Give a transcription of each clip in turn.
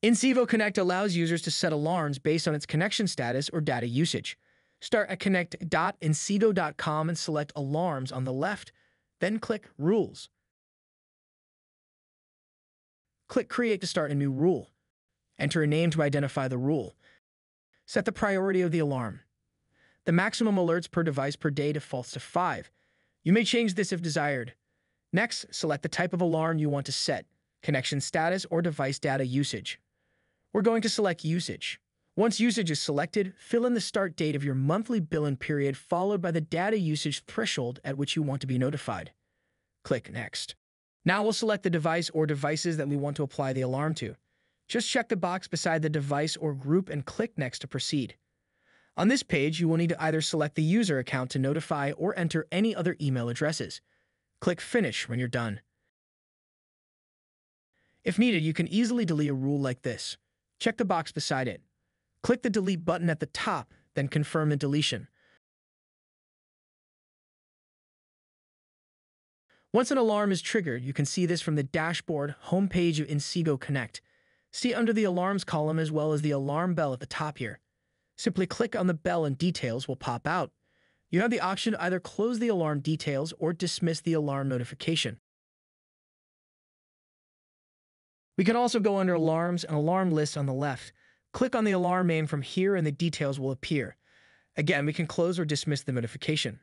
Inseego Connect allows users to set alarms based on its connection status or data usage. Start at connect.inseego.com and select Alarms on the left, then click Rules. Click Create to start a new rule. Enter a name to identify the rule. Set the priority of the alarm. The maximum alerts per device per day defaults to 5. You may change this if desired. Next, select the type of alarm you want to set, connection status or device data usage. We're going to select Usage. Once usage is selected, fill in the start date of your monthly billing period followed by the data usage threshold at which you want to be notified. Click Next. Now we'll select the device or devices that we want to apply the alarm to. Just check the box beside the device or group and click Next to proceed. On this page, you will need to either select the user account to notify or enter any other email addresses. Click Finish when you're done. If needed, you can easily delete a rule like this. Check the box beside it. Click the Delete button at the top, then confirm the deletion. Once an alarm is triggered, you can see this from the dashboard homepage of Inseego Connect. See under the Alarms column as well as the alarm bell at the top here. Simply click on the bell and details will pop out. You have the option to either close the alarm details or dismiss the alarm notification. We can also go under Alarms and Alarm List on the left. Click on the alarm name from here and the details will appear. Again, we can close or dismiss the notification.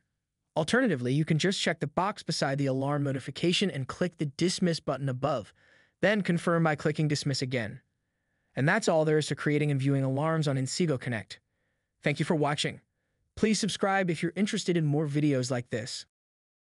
Alternatively, you can just check the box beside the alarm notification and click the Dismiss button above. Then confirm by clicking Dismiss again. And that's all there is to creating and viewing alarms on Inseego Connect. Thank you for watching. Please subscribe if you're interested in more videos like this.